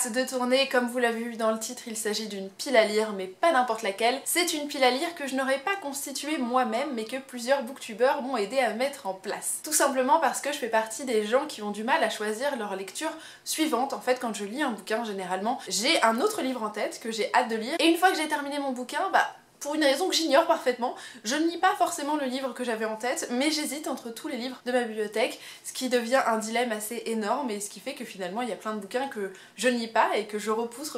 hâte de tourner. Comme vous l'avez vu dans le titre, il s'agit d'une pile à lire, mais pas n'importe laquelle. C'est une pile à lire que je n'aurais pas constituée moi-même, mais que plusieurs booktubeurs m'ont aidé à mettre en place. Tout simplement parce que je fais partie des gens qui ont du mal à choisir leur lecture suivante. En fait, quand je lis un bouquin, généralement, j'ai un autre livre en tête que j'ai hâte de lire. Et une fois que j'ai terminé mon bouquin, pour une raison que j'ignore parfaitement, je ne lis pas forcément le livre que j'avais en tête, mais j'hésite entre tous les livres de ma bibliothèque, ce qui devient un dilemme assez énorme et ce qui fait que finalement il y a plein de bouquins que je ne lis pas et que je repousse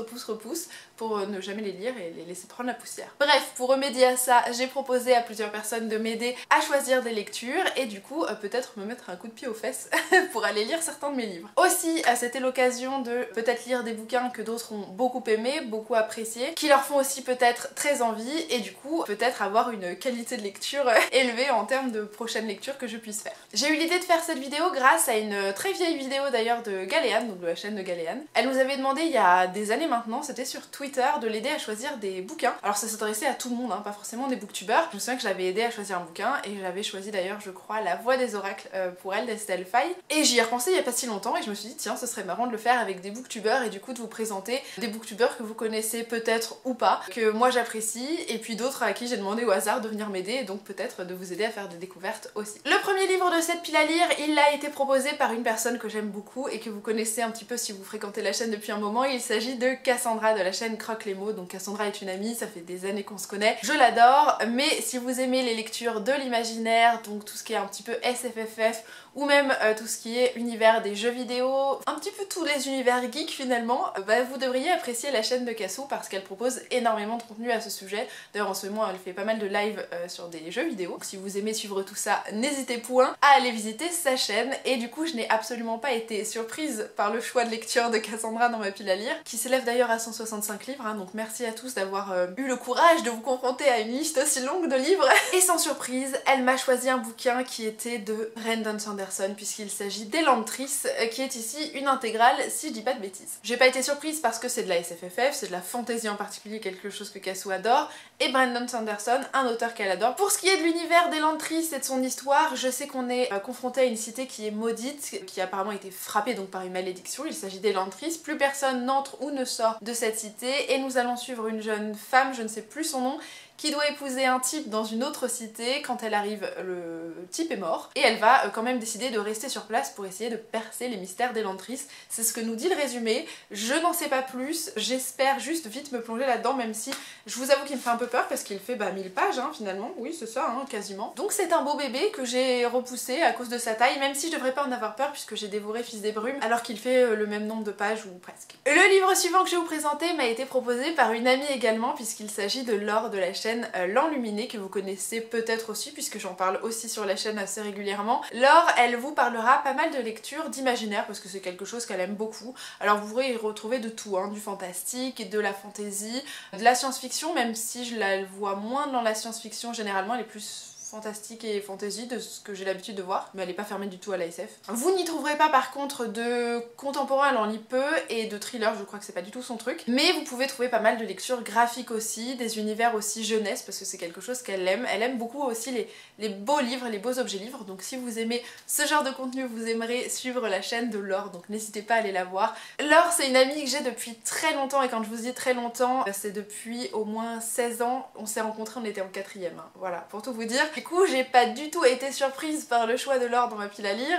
pour ne jamais les lire et les laisser prendre la poussière. Bref, pour remédier à ça, j'ai proposé à plusieurs personnes de m'aider à choisir des lectures et du coup peut-être me mettre un coup de pied aux fesses pour aller lire certains de mes livres. Aussi, c'était l'occasion de peut-être lire des bouquins que d'autres ont beaucoup aimé, beaucoup apprécié, qui leur font aussi peut-être très envie et du coup peut-être avoir une qualité de lecture élevée en termes de prochaines lectures que je puisse faire. J'ai eu l'idée de faire cette vidéo grâce à une très vieille vidéo d'ailleurs de Galéane, donc de la chaîne de Galéane. Elle nous avait demandé il y a des années maintenant, c'était sur Twitter, de l'aider à choisir des bouquins. Alors ça s'adressait à tout le monde, hein, pas forcément des booktubeurs. Je me souviens que je l'avais aidé à choisir un bouquin et j'avais choisi d'ailleurs je crois La Voix des Oracles pour elle d'Estelle Faye. Et j'y ai repensé il y a pas si longtemps et je me suis dit tiens ce serait marrant de le faire avec des booktubeurs et du coup de vous présenter des booktubeurs que vous connaissez peut-être ou pas, que moi j'apprécie et puis d'autres à qui j'ai demandé au hasard de venir m'aider et donc peut-être de vous aider à faire des découvertes aussi. Le premier livre de cette pile à lire, il a été proposé par une personne que j'aime beaucoup et que vous connaissez un petit peu si vous fréquentez la chaîne depuis un moment. Il s'agit de Cassandra de la chaîne Croque les mots. Donc Cassandra est une amie, ça fait des années qu'on se connaît, je l'adore, mais si vous aimez les lectures de l'imaginaire, donc tout ce qui est un petit peu SFFF ou même tout ce qui est univers des jeux vidéo, un petit peu tous les univers geeks finalement, vous devriez apprécier la chaîne de Cassou parce qu'elle propose énormément de contenu à ce sujet. D'ailleurs en ce moment elle fait pas mal de live sur des jeux vidéo, donc si vous aimez suivre tout ça, n'hésitez point à aller visiter sa chaîne. Et du coup je n'ai absolument pas été surprise par le choix de lecture de Cassandra dans ma pile à lire, qui s'élève d'ailleurs à 165 livres, hein, donc merci à tous d'avoir eu le courage de vous confronter à une liste aussi longue de livres. Et sans surprise, elle m'a choisi un bouquin qui était de Brandon Sanderson, puisqu'il s'agit d'Elantris, qui est ici une intégrale si je dis pas de bêtises. J'ai pas été surprise parce que c'est de la SFFF, c'est de la fantasy en particulier, quelque chose que Cassou adore, et Brandon Sanderson, un auteur qu'elle adore. Pour ce qui est de l'univers d'Elantris et de son histoire, je sais qu'on est confronté à une cité qui est maudite, qui a apparemment été frappée donc par une malédiction. Il s'agit d'Elantris, plus personne n'entre ou ne sort de cette cité et nous allons suivre une jeune femme, je ne sais plus son nom, qui doit épouser un type dans une autre cité. Quand elle arrive, le type est mort et elle va quand même décider de rester sur place pour essayer de percer les mystères d'Elantris. C'est ce que nous dit le résumé, je n'en sais pas plus, j'espère juste vite me plonger là-dedans, même si je vous avoue qu'il me fait un peu peur parce qu'il fait 1000 pages hein, finalement, oui c'est ça hein, quasiment. Donc c'est un beau bébé que j'ai repoussé à cause de sa taille, même si je devrais pas en avoir peur puisque j'ai dévoré Fils des Brumes alors qu'il fait le même nombre de pages ou presque. Le livre suivant que je vais vous présenter m'a été proposé par une amie également, puisqu'il s'agit de Laure de la chaîne L'Enluminé, que vous connaissez peut-être aussi puisque j'en parle aussi sur la chaîne assez régulièrement. Laure, elle vous parlera pas mal de lectures d'imaginaire parce que c'est quelque chose qu'elle aime beaucoup. Alors vous pourrez y retrouver de tout, hein, du fantastique, de la fantasy, de la science-fiction, même si je la vois moins dans la science-fiction généralement, elle est plus fantastique et fantasy de ce que j'ai l'habitude de voir, mais elle est pas fermée du tout à la SF. Vous n'y trouverez pas par contre de contemporain, elle en lit peu, et de thriller, je crois que c'est pas du tout son truc, mais vous pouvez trouver pas mal de lectures graphiques aussi, des univers aussi jeunesse, parce que c'est quelque chose qu'elle aime. Elle aime beaucoup aussi les beaux livres, les beaux objets livres, donc si vous aimez ce genre de contenu, vous aimerez suivre la chaîne de Laure, donc n'hésitez pas à aller la voir. Laure, c'est une amie que j'ai depuis très longtemps, et quand je vous dis très longtemps, c'est depuis au moins 16 ans, on s'est rencontrés, on était en 4ème, hein. Voilà, pour tout vous dire. Du coup, j'ai pas du tout été surprise par le choix de Laure dans ma pile à lire,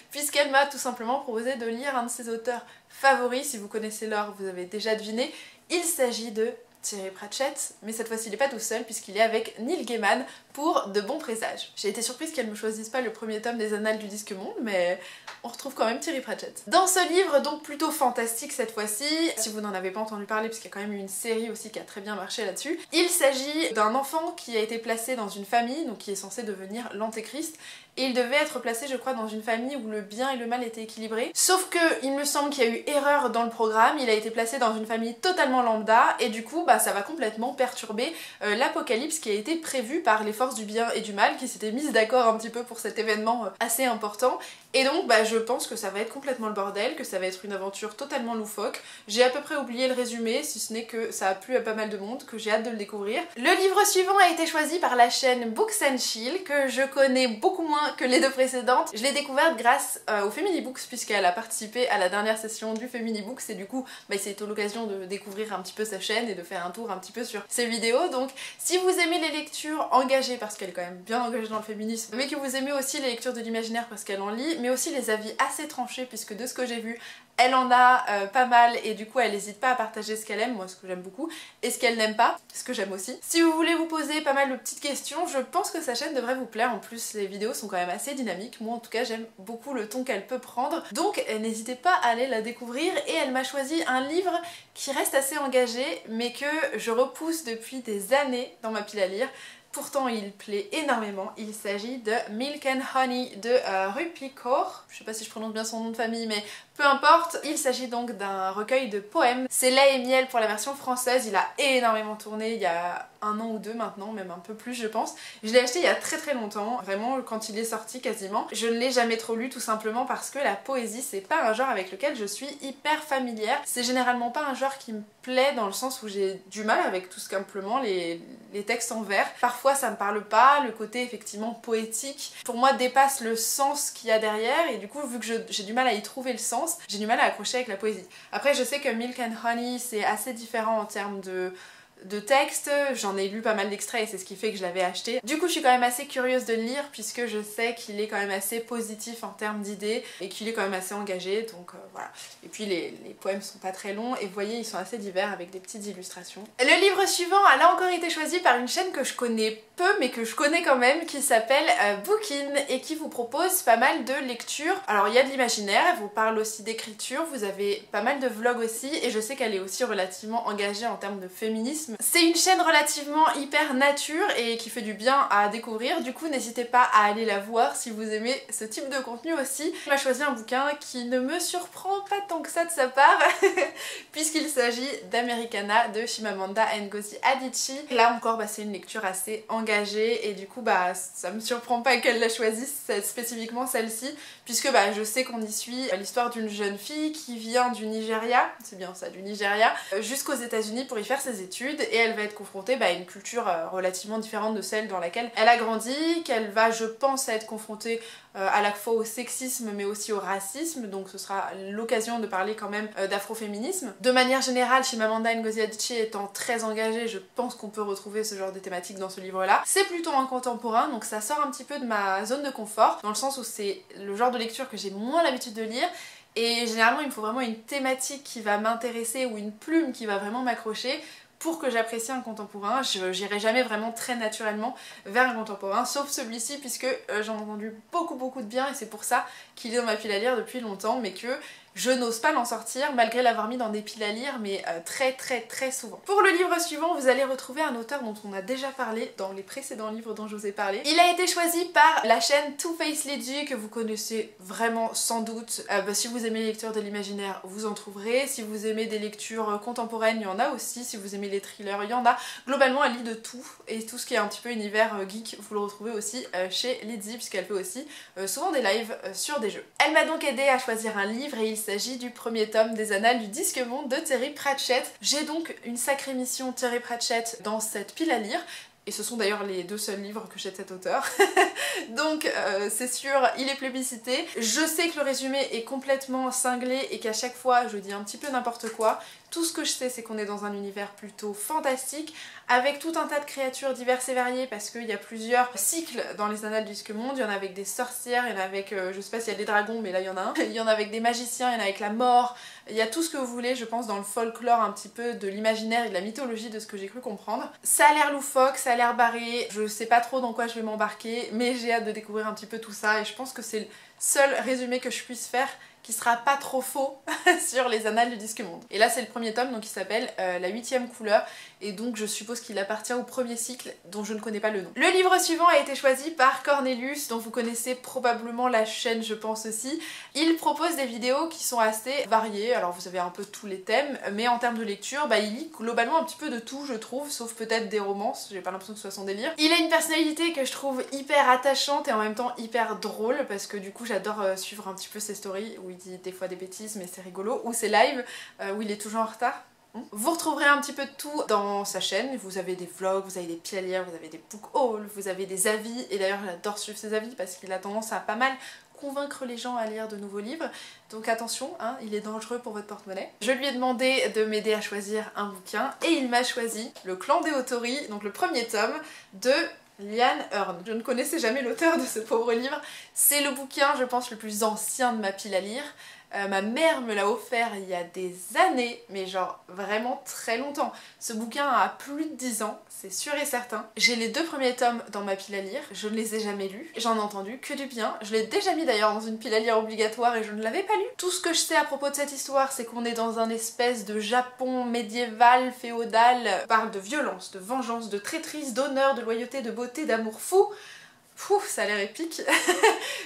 puisqu'elle m'a tout simplement proposé de lire un de ses auteurs favoris. Si vous connaissez Laure, vous avez déjà deviné, il s'agit de Terry Pratchett, mais cette fois-ci il n'est pas tout seul puisqu'il est avec Neil Gaiman pour De Bons Présages. J'ai été surprise qu'elle ne me choisisse pas le premier tome des Annales du Disque Monde, mais on retrouve quand même Terry Pratchett. Dans ce livre, donc plutôt fantastique cette fois-ci, si vous n'en avez pas entendu parler, puisqu'il y a quand même eu une série aussi qui a très bien marché là-dessus, il s'agit d'un enfant qui a été placé dans une famille, donc qui est censé devenir l'antéchrist, et il devait être placé je crois dans une famille où le bien et le mal étaient équilibrés. Sauf que il me semble qu'il y a eu erreur dans le programme, il a été placé dans une famille totalement lambda et du coup ça va complètement perturber l'apocalypse qui a été prévu par les forces du bien et du mal qui s'étaient mises d'accord un petit peu pour cet événement assez important. Et donc bah, je pense que ça va être complètement le bordel, que ça va être une aventure totalement loufoque. J'ai à peu près oublié le résumé, si ce n'est que ça a plu à pas mal de monde, que j'ai hâte de le découvrir. Le livre suivant a été choisi par la chaîne Books and Chill, que je connais beaucoup moins que les deux précédentes. Je l'ai découverte grâce au Family Books, puisqu'elle a participé à la dernière session du Family Books, et du coup bah, c'est l'occasion de découvrir un petit peu sa chaîne et de faire un tour un petit peu sur ses vidéos. Donc si vous aimez les lectures engagées, parce qu'elle est quand même bien engagée dans le féminisme, mais que vous aimez aussi les lectures de l'imaginaire parce qu'elle en lit, mais aussi les avis assez tranchés, puisque de ce que j'ai vu, elle en a pas mal et du coup elle n'hésite pas à partager ce qu'elle aime, moi ce que j'aime beaucoup, et ce qu'elle n'aime pas, ce que j'aime aussi. Si vous voulez vous poser pas mal de petites questions, je pense que sa chaîne devrait vous plaire. En plus les vidéos sont quand même assez dynamiques, moi en tout cas j'aime beaucoup le ton qu'elle peut prendre, donc n'hésitez pas à aller la découvrir. Et elle m'a choisi un livre qui reste assez engagé mais que je repousse depuis des années dans ma pile à lire. Pourtant il plaît énormément, il s'agit de Milk and Honey de Rupi Kaur. Je sais pas si je prononce bien son nom de famille mais peu importe. Il s'agit donc d'un recueil de poèmes. C'est Lait et miel pour la version française, il a énormément tourné il y a 1 an ou 2 maintenant, même un peu plus je pense. Je l'ai acheté il y a très longtemps, vraiment quand il est sorti quasiment. Je ne l'ai jamais trop lu tout simplement parce que la poésie c'est pas un genre avec lequel je suis hyper familière. C'est généralement pas un genre qui me plaît dans le sens où j'ai du mal avec tout simplement les textes en vers. Parfois ça me parle pas, le côté effectivement poétique pour moi dépasse le sens qu'il y a derrière et du coup vu que j'ai du mal à y trouver le sens, j'ai du mal à accrocher avec la poésie. Après je sais que Milk and Honey c'est assez différent en termes de texte, j'en ai lu pas mal d'extraits et c'est ce qui fait que je l'avais acheté. Du coup je suis quand même assez curieuse de le lire puisque je sais qu'il est quand même assez positif en termes d'idées et qu'il est quand même assez engagé, donc voilà. Et puis les poèmes sont pas très longs et vous voyez ils sont assez divers avec des petites illustrations. Le livre suivant a là encore été choisi par une chaîne que je connais peu mais que je connais quand même, qui s'appelle Bookin et qui vous propose pas mal de lectures. Alors il y a de l'imaginaire, elle vous parle aussi d'écriture, vous avez pas mal de vlogs aussi et je sais qu'elle est aussi relativement engagée en termes de féminisme. C'est une chaîne relativement hyper nature et qui fait du bien à découvrir, du coup n'hésitez pas à aller la voir si vous aimez ce type de contenu aussi. Elle m'a choisi un bouquin qui ne me surprend pas tant que ça de sa part puisqu'il s'agit d'Americana de Chimamanda Ngozi Adichie. Là encore bah, c'est une lecture assez engagée et du coup bah ça me surprend pas qu'elle la choisisse spécifiquement celle-ci, puisque bah, je sais qu'on y suit l'histoire d'une jeune fille qui vient du Nigeria, c'est bien ça, du Nigeria, jusqu'aux États-Unis pour y faire ses études et elle va être confrontée bah, à une culture relativement différente de celle dans laquelle elle a grandi, qu'elle va je pense être confrontée à la fois au sexisme mais aussi au racisme, donc ce sera l'occasion de parler quand même d'afroféminisme. De manière générale, Chimamanda Ngozi Adichie étant très engagée, je pense qu'on peut retrouver ce genre de thématiques dans ce livre-là. C'est plutôt un contemporain, donc ça sort un petit peu de ma zone de confort, dans le sens où c'est le genre de lecture que j'ai moins l'habitude de lire, et généralement il me faut vraiment une thématique qui va m'intéresser ou une plume qui va vraiment m'accrocher pour que j'apprécie un contemporain. Je n'irai jamais vraiment très naturellement vers un contemporain, sauf celui-ci puisque j'en ai entendu beaucoup de bien et c'est pour ça qu'il est dans ma pile à lire depuis longtemps, mais que je n'ose pas l'en sortir malgré l'avoir mis dans des piles à lire mais très souvent. Pour le livre suivant, vous allez retrouver un auteur dont on a déjà parlé dans les précédents livres dont je vous ai parlé. Il a été choisi par la chaîne Two Face Lady que vous connaissez vraiment sans doute. Si vous aimez les lectures de l'imaginaire, vous en trouverez. Si vous aimez des lectures contemporaines, il y en a aussi. Si vous aimez les thrillers, il y en a. Globalement, elle lit de tout et tout ce qui est un petit peu univers geek, vous le retrouvez aussi chez Lydie puisqu'elle fait aussi souvent des lives sur des jeux. Elle m'a donc aidé à choisir un livre et il s'agit du premier tome des Annales du Disque Monde de Terry Pratchett. J'ai donc une sacrée mission Terry Pratchett dans cette pile à lire. Et ce sont d'ailleurs les 2 seuls livres que j'ai de cet auteur. Donc c'est sûr, il est plébiscité. Je sais que le résumé est complètement cinglé et qu'à chaque fois je dis un petit peu n'importe quoi. Tout ce que je sais c'est qu'on est dans un univers plutôt fantastique avec tout un tas de créatures diverses et variées parce qu'il y a plusieurs cycles dans les Annales du Disque Monde. Il y en a avec des sorcières, il y en a avec, je sais pas s'il y a des dragons mais là il y en a un. Il y en a avec des magiciens, il y en a avec la mort. Il y a tout ce que vous voulez je pense dans le folklore un petit peu de l'imaginaire et de la mythologie de ce que j'ai cru comprendre. Ça a l'air loufoque, ça a l'air barré, je sais pas trop dans quoi je vais m'embarquer mais j'ai hâte de découvrir un petit peu tout ça et je pense que c'est le seul résumé que je puisse faire qui sera pas trop faux sur les annales du Disque Monde. Et là c'est le premier tome, donc il s'appelle La 8e couleur, et donc je suppose qu'il appartient au premier cycle dont je ne connais pas le nom. Le livre suivant a été choisi par Cornelius, dont vous connaissez probablement la chaîne je pense aussi. Il propose des vidéos qui sont assez variées, alors vous avez un peu tous les thèmes, mais en termes de lecture, il lit globalement un petit peu de tout je trouve, sauf peut-être des romances, j'ai pas l'impression que ce soit son délire. Il a une personnalité que je trouve hyper attachante et en même temps hyper drôle, parce que du coup j'adore suivre un petit peu ses stories, où il dit des fois des bêtises mais c'est rigolo, ou ses lives, où il est toujours en retard. Vous retrouverez un petit peu de tout dans sa chaîne, vous avez des vlogs, vous avez des pieds à lire, vous avez des book hauls, vous avez des avis, et d'ailleurs j'adore suivre ses avis parce qu'il a tendance à pas mal convaincre les gens à lire de nouveaux livres, donc attention, hein, il est dangereux pour votre porte-monnaie. Je lui ai demandé de m'aider à choisir un bouquin et il m'a choisi Le Clan des Autori, donc le premier tome de Liane Hearn. Je ne connaissais jamais l'auteur de ce pauvre livre, c'est le bouquin je pense le plus ancien de ma pile à lire. Ma mère me l'a offert il y a des années, mais genre vraiment très longtemps. Ce bouquin a plus de 10 ans, c'est sûr et certain. J'ai les 2 premiers tomes dans ma pile à lire, je ne les ai jamais lus, j'en ai entendu que du bien. Je l'ai déjà mis d'ailleurs dans une pile à lire obligatoire et je ne l'avais pas lu. Tout ce que je sais à propos de cette histoire, c'est qu'on est dans un espèce de Japon médiéval, féodal. On parle de violence, de vengeance, de traîtrise, d'honneur, de loyauté, de beauté, d'amour fou. Pouf, ça a l'air épique.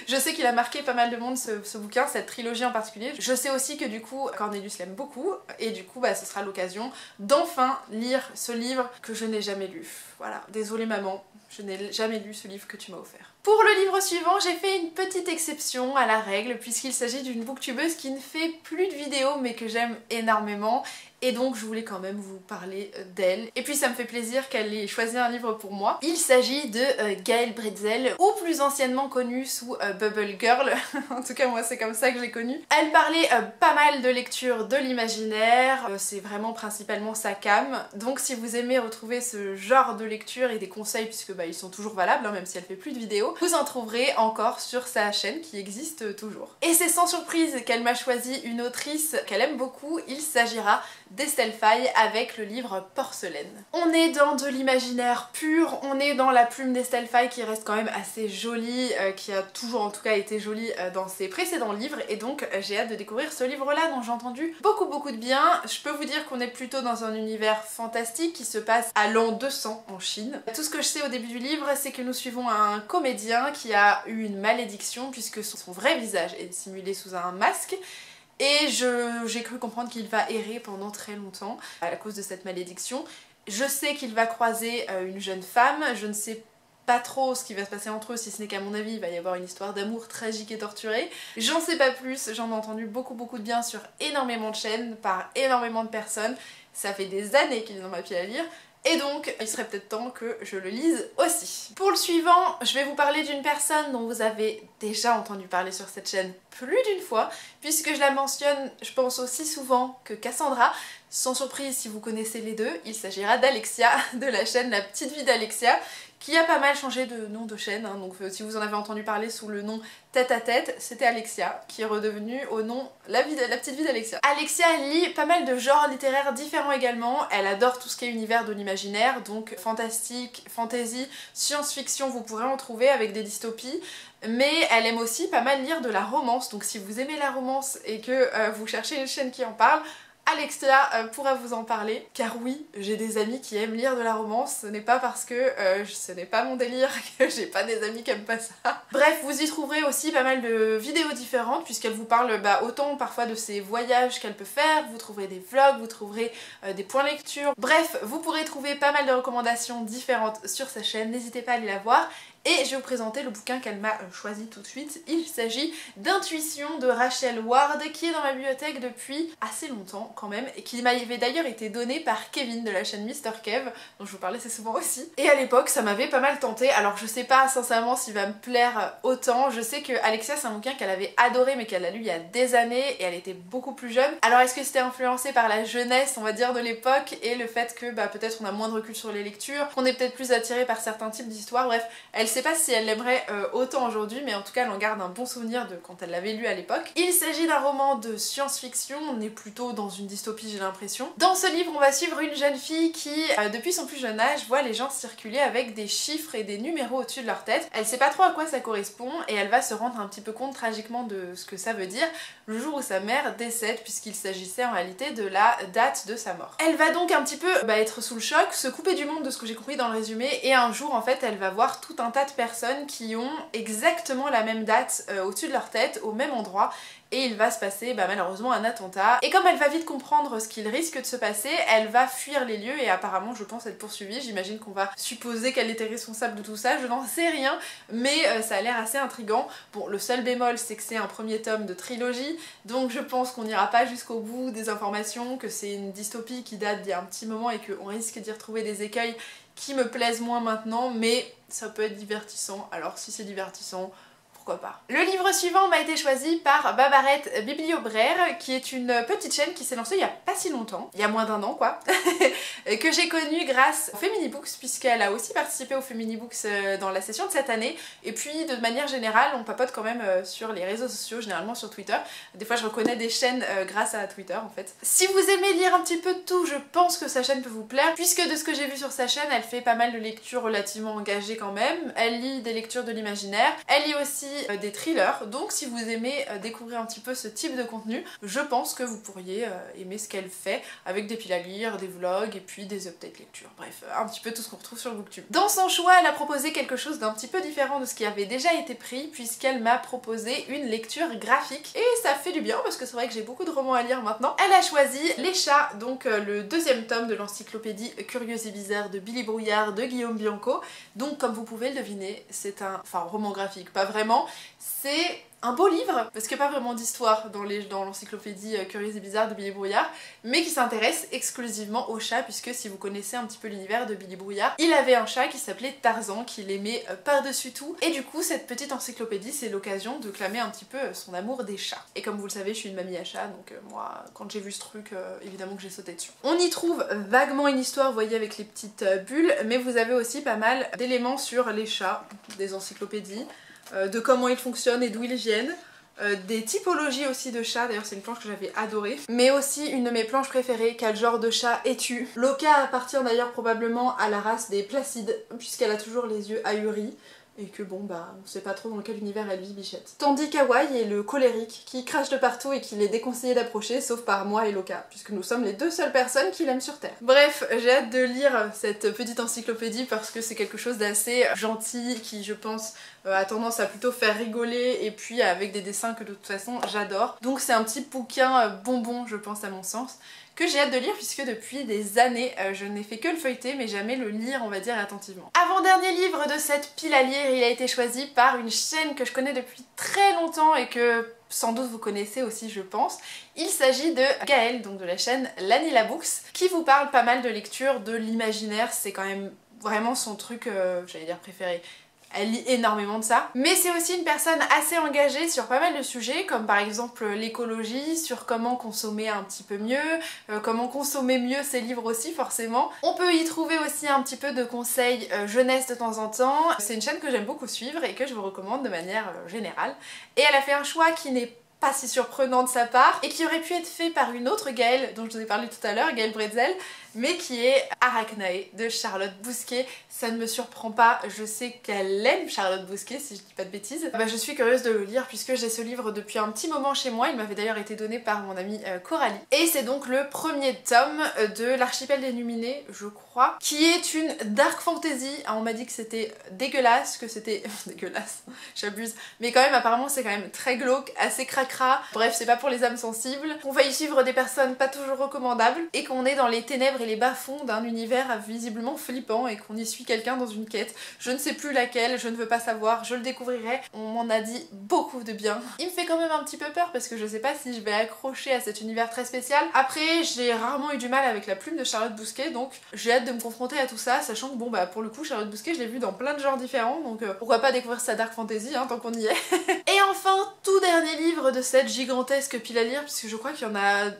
Je sais qu'il a marqué pas mal de monde ce bouquin, cette trilogie en particulier. Je sais aussi que du coup Cornelius l'aime beaucoup et du coup ce sera l'occasion d'enfin lire ce livre que je n'ai jamais lu. Voilà, désolée maman, je n'ai jamais lu ce livre que tu m'as offert. Pour le livre suivant, j'ai fait une petite exception à la règle puisqu'il s'agit d'une booktubeuse qui ne fait plus de vidéos mais que j'aime énormément. Et donc je voulais quand même vous parler d'elle. Et puis ça me fait plaisir qu'elle ait choisi un livre pour moi. Il s'agit de Gaëlle Bretzel, ou plus anciennement connue sous Bubble Girl. En tout cas moi c'est comme ça que je l'ai connue. Elle parlait pas mal de lecture de l'imaginaire, c'est vraiment principalement sa came. Donc si vous aimez retrouver ce genre de lecture et des conseils, puisque ils sont toujours valables, hein, même si elle fait plus de vidéos, vous en trouverez encore sur sa chaîne qui existe toujours. Et c'est sans surprise qu'elle m'a choisi une autrice qu'elle aime beaucoup, il s'agira d'Estelle Faye avec le livre Porcelaine. On est dans de l'imaginaire pur, on est dans la plume d'Estelle Faye qui reste quand même assez jolie, qui a toujours en tout cas été jolie dans ses précédents livres, et donc j'ai hâte de découvrir ce livre-là dont j'ai entendu beaucoup de bien. Je peux vous dire qu'on est plutôt dans un univers fantastique qui se passe à l'an 200 en Chine. Tout ce que je sais au début du livre, c'est que nous suivons un comédien qui a eu une malédiction puisque son vrai visage est dissimulé sous un masque. Et j'ai cru comprendre qu'il va errer pendant très longtemps à cause de cette malédiction. Je sais qu'il va croiser une jeune femme, je ne sais pas trop ce qui va se passer entre eux, si ce n'est qu'à mon avis il va y avoir une histoire d'amour tragique et torturée. J'en sais pas plus, j'en ai entendu beaucoup de bien sur énormément de chaînes, par énormément de personnes. Ça fait des années qu'il est dans ma pile à lire. Et donc, il serait peut-être temps que je le lise aussi. Pour le suivant, je vais vous parler d'une personne dont vous avez déjà entendu parler sur cette chaîne plus d'une fois, puisque je la mentionne, je pense, aussi souvent que Cassandra. Sans surprise, si vous connaissez les deux, il s'agira d'Alexia, de la chaîne La Petite Vie d'Alexia, qui a pas mal changé de nom de chaîne, hein. Donc si vous en avez entendu parler sous le nom Tête à Tête, c'était Alexia, qui est redevenue au nom La Petite Vie d'Alexia. Alexia, elle lit pas mal de genres littéraires différents également, elle adore tout ce qui est univers de l'imaginaire, donc fantastique, fantasy, science-fiction, vous pourrez en trouver avec des dystopies, mais elle aime aussi pas mal lire de la romance, donc si vous aimez la romance et que vous cherchez une chaîne qui en parle, Alexia pourra vous en parler, car oui, j'ai des amis qui aiment lire de la romance, ce n'est pas parce que ce n'est pas mon délire que j'ai pas des amis qui aiment pas ça. Bref, vous y trouverez aussi pas mal de vidéos différentes, puisqu'elle vous parle autant parfois de ses voyages qu'elle peut faire, vous trouverez des vlogs, vous trouverez des points lecture, bref, vous pourrez trouver pas mal de recommandations différentes sur sa chaîne, n'hésitez pas à aller la voir. Et je vais vous présenter le bouquin qu'elle m'a choisi tout de suite. Il s'agit d'Intuition de Rachel Ward, qui est dans ma bibliothèque depuis assez longtemps quand même, et qui m'avait d'ailleurs été donné par Kevin de la chaîne Mr Kev, dont je vous parlais assez souvent aussi. Et à l'époque, ça m'avait pas mal tenté, alors je sais pas sincèrement s'il va me plaire autant. Je sais que Alexia, c'est un bouquin qu'elle avait adoré, mais qu'elle a lu il y a des années, et elle était beaucoup plus jeune. Alors est-ce que c'était influencé par la jeunesse, on va dire, de l'époque, et le fait que peut-être on a moins de recul sur les lectures, qu'on est peut-être plus attiré par certains types d'histoires, bref, elle sait pas si elle l'aimerait autant aujourd'hui, mais en tout cas elle en garde un bon souvenir de quand elle l'avait lu à l'époque. Il s'agit d'un roman de science-fiction, on est plutôt dans une dystopie j'ai l'impression. Dans ce livre on va suivre une jeune fille qui, depuis son plus jeune âge, voit les gens circuler avec des chiffres et des numéros au-dessus de leur tête. Elle sait pas trop à quoi ça correspond et elle va se rendre un petit peu compte tragiquement de ce que ça veut dire le jour où sa mère décède, puisqu'il s'agissait en réalité de la date de sa mort. Elle va donc un petit peu être sous le choc, se couper du monde de ce que j'ai compris dans le résumé, et un jour en fait elle va voir tout un tas de personnes qui ont exactement la même date au-dessus de leur tête, au même endroit, et il va se passer malheureusement un attentat. Et comme elle va vite comprendre ce qu'il risque de se passer, elle va fuir les lieux et apparemment je pense être poursuivie. J'imagine qu'on va supposer qu'elle était responsable de tout ça, je n'en sais rien, mais ça a l'air assez intriguant. Bon, le seul bémol c'est que c'est un premier tome de trilogie, donc je pense qu'on n'ira pas jusqu'au bout des informations, que c'est une dystopie qui date d'il y a un petit moment et qu'on risque d'y retrouver des écueils qui me plaisent moins maintenant, mais ça peut être divertissant, alors si c'est divertissant, pourquoi pas. Le livre suivant m'a été choisi par Babarette Bibliobraire, qui est une petite chaîne qui s'est lancée il y a pas si longtemps, il y a moins d'un an quoi, que j'ai connue grâce au Feminibooks, puisqu'elle a aussi participé au Feminibooks dans la session de cette année, et puis de manière générale on papote quand même sur les réseaux sociaux, généralement sur Twitter. Des fois je reconnais des chaînes grâce à Twitter en fait. Si vous aimez lire un petit peu de tout, je pense que sa chaîne peut vous plaire, puisque de ce que j'ai vu sur sa chaîne, elle fait pas mal de lectures relativement engagées quand même, elle lit des lectures de l'imaginaire, elle lit aussi des thrillers, donc si vous aimez découvrir un petit peu ce type de contenu, je pense que vous pourriez aimer ce qu'elle fait, avec des piles à lire, des vlogs et puis des updates lectures, bref, un petit peu tout ce qu'on retrouve sur Booktube. Dans son choix, elle a proposé quelque chose d'un petit peu différent de ce qui avait déjà été pris, puisqu'elle m'a proposé une lecture graphique, et ça fait du bien parce que c'est vrai que j'ai beaucoup de romans à lire maintenant. Elle a choisi Les Chats, donc le deuxième tome de l'encyclopédie Curieuse et Bizarre de Billy Brouillard de Guillaume Bianco. Donc comme vous pouvez le deviner, c'est un roman graphique, pas vraiment, c'est un beau livre, parce qu'il n'y a pas vraiment d'histoire dans l'encyclopédie Curieuse et Bizarre de Billy Brouillard, mais qui s'intéresse exclusivement au chat, puisque si vous connaissez un petit peu l'univers de Billy Brouillard, il avait un chat qui s'appelait Tarzan, qu'il aimait par-dessus tout, et du coup cette petite encyclopédie c'est l'occasion de clamer un petit peu son amour des chats. Et comme vous le savez, je suis une mamie à chat, donc moi quand j'ai vu ce truc, évidemment que j'ai sauté dessus. On y trouve vaguement une histoire, vous voyez, avec les petites bulles, mais vous avez aussi pas mal d'éléments sur les chats, des encyclopédies, de comment ils fonctionnent et d'où ils viennent, des typologies aussi de chats, d'ailleurs c'est une planche que j'avais adorée, mais aussi une de mes planches préférées, quel genre de chat es-tu. Loka appartient d'ailleurs probablement à la race des Placides, puisqu'elle a toujours les yeux ahuris, et que bon on sait pas trop dans quel univers elle vit Bichette. Tandis qu'Hawaii est le colérique qui crache de partout et qu'il est déconseillé d'approcher, sauf par moi et Loka, puisque nous sommes les deux seules personnes qui l'aiment sur Terre. Bref, j'ai hâte de lire cette petite encyclopédie parce que c'est quelque chose d'assez gentil qui je pense a tendance à plutôt faire rigoler, et puis avec des dessins que de toute façon j'adore. Donc c'est un petit bouquin bonbon je pense à mon sens, que j'ai hâte de lire puisque depuis des années je n'ai fait que le feuilleter mais jamais le lire on va dire attentivement. Avant-dernier livre de cette pile à lire, il a été choisi par une chaîne que je connais depuis très longtemps et que sans doute vous connaissez aussi je pense. Il s'agit de Gaëlle, donc de la chaîne Lanila Books, qui vous parle pas mal de lecture, de l'imaginaire, c'est quand même vraiment son truc, j'allais dire préféré. Elle lit énormément de ça, mais c'est aussi une personne assez engagée sur pas mal de sujets, comme par exemple l'écologie, sur comment consommer un petit peu mieux, comment consommer mieux ses livres aussi forcément. On peut y trouver aussi un petit peu de conseils jeunesse de temps en temps. C'est une chaîne que j'aime beaucoup suivre et que je vous recommande de manière générale. Et elle a fait un choix qui n'est pas si surprenant de sa part, et qui aurait pu être fait par une autre Gaëlle dont je vous ai parlé tout à l'heure, Gaëlle Bretzel, mais qui est Arachnae de Charlotte Bousquet. Ça ne me surprend pas, je sais qu'elle aime Charlotte Bousquet si je dis pas de bêtises. Je suis curieuse de le lire puisque j'ai ce livre depuis un petit moment chez moi, il m'avait d'ailleurs été donné par mon amie Coralie. Et c'est donc le premier tome de l'Archipel des Numinés, je crois, qui est une dark fantasy. On m'a dit que c'était dégueulasse, que c'était... dégueulasse, j'abuse, mais quand même apparemment c'est quand même très glauque, assez cracra, bref c'est pas pour les âmes sensibles. On va y suivre des personnes pas toujours recommandables, et qu'on est dans les ténèbres et les bas-fonds d'un univers visiblement flippant, et qu'on y suit quelqu'un dans une quête. Je ne sais plus laquelle, je ne veux pas savoir, je le découvrirai. On m'en a dit beaucoup de bien. Il me fait quand même un petit peu peur parce que je sais pas si je vais accrocher à cet univers très spécial. Après, j'ai rarement eu du mal avec la plume de Charlotte Bousquet, donc j'ai hâte de me confronter à tout ça, sachant que bon pour le coup Charlotte Bousquet je l'ai vu dans plein de genres différents, donc pourquoi pas découvrir sa dark fantasy tant qu'on y est. Et enfin, tout dernier livre de cette gigantesque pile à lire, puisque je crois qu'il y en a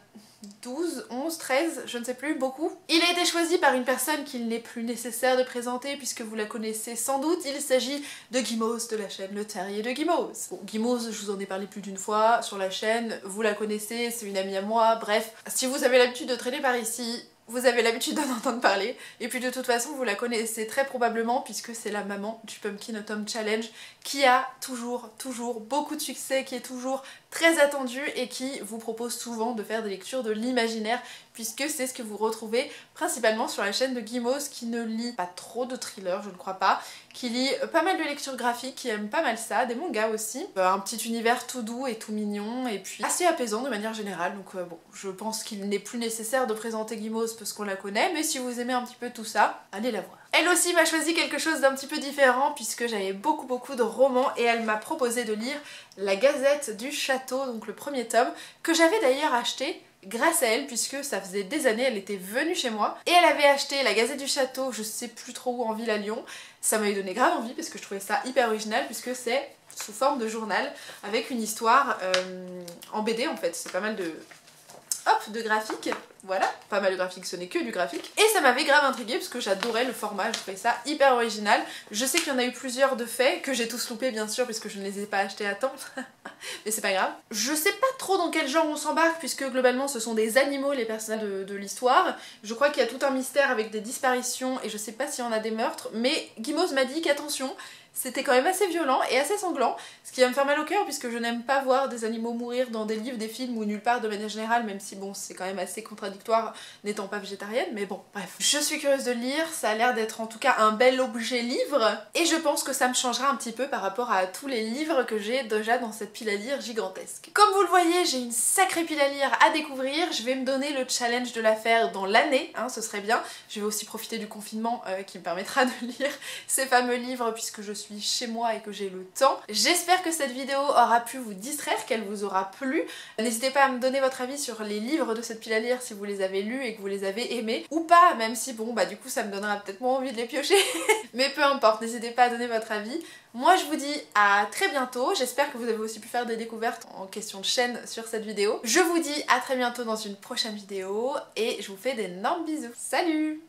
12, 11, 13, je ne sais plus, beaucoup. Il a été choisi par une personne qu'il n'est plus nécessaire de présenter puisque vous la connaissez sans doute. Il s'agit de Guimauze de la chaîne Le Terrier de Guimauze. Bon, Guimauze, je vous en ai parlé plus d'une fois sur la chaîne, vous la connaissez, c'est une amie à moi, bref. Si vous avez l'habitude de traîner par ici, vous avez l'habitude d'en entendre parler, et puis de toute façon vous la connaissez très probablement puisque c'est la maman du Pumpkin Autumn Challenge qui a toujours beaucoup de succès, qui est toujours très attendue et qui vous propose souvent de faire des lectures de l'imaginaire puisque c'est ce que vous retrouvez principalement sur la chaîne de Guimauze qui ne lit pas trop de thrillers, je ne crois pas, qui lit pas mal de lectures graphiques, qui aime pas mal ça, des mangas aussi, un petit univers tout doux et tout mignon et puis assez apaisant de manière générale, donc bon, je pense qu'il n'est plus nécessaire de présenter Guimauze parce qu'on la connaît, mais si vous aimez un petit peu tout ça, allez la voir. Elle aussi m'a choisi quelque chose d'un petit peu différent puisque j'avais beaucoup de romans et elle m'a proposé de lire La Gazette du Château, donc le premier tome, que j'avais d'ailleurs acheté grâce à elle puisque ça faisait des années, elle était venue chez moi et elle avait acheté La Gazette du Château, je sais plus trop où, en ville à Lyon. Ça m'avait donné grave envie parce que je trouvais ça hyper original puisque c'est sous forme de journal avec une histoire en BD en fait, c'est pas mal de... hop, de graphiques, voilà, pas mal de graphiques, ce n'est que du graphique. Et ça m'avait grave intriguée parce que j'adorais le format, je trouvais ça hyper original. Je sais qu'il y en a eu plusieurs de faits, que j'ai tous loupés bien sûr puisque je ne les ai pas achetés à temps, mais c'est pas grave. Je sais pas trop dans quel genre on s'embarque puisque globalement ce sont des animaux les personnages de l'histoire. Je crois qu'il y a tout un mystère avec des disparitions et je sais pas s'il y en a des meurtres, mais Guimauze m'a dit qu'attention, c'était quand même assez violent et assez sanglant, ce qui va me faire mal au cœur puisque je n'aime pas voir des animaux mourir dans des livres, des films ou nulle part de manière générale, même si bon c'est quand même assez contradictoire n'étant pas végétarienne, mais bon bref. Je suis curieuse de lire, ça a l'air d'être en tout cas un bel objet livre et je pense que ça me changera un petit peu par rapport à tous les livres que j'ai déjà dans cette pile à lire gigantesque. Comme vous le voyez, j'ai une sacrée pile à lire à découvrir, je vais me donner le challenge de la faire dans l'année, hein, ce serait bien. Je vais aussi profiter du confinement qui me permettra de lire ces fameux livres puisque je suis chez moi et que j'ai le temps. J'espère que cette vidéo aura pu vous distraire, qu'elle vous aura plu. N'hésitez pas à me donner votre avis sur les livres de cette pile à lire si vous les avez lus et que vous les avez aimés ou pas, même si bon bah du coup ça me donnera peut-être moins envie de les piocher. Mais peu importe, n'hésitez pas à donner votre avis. Moi je vous dis à très bientôt, j'espère que vous avez aussi pu faire des découvertes en question de chaîne sur cette vidéo. Je vous dis à très bientôt dans une prochaine vidéo et je vous fais d'énormes bisous. Salut!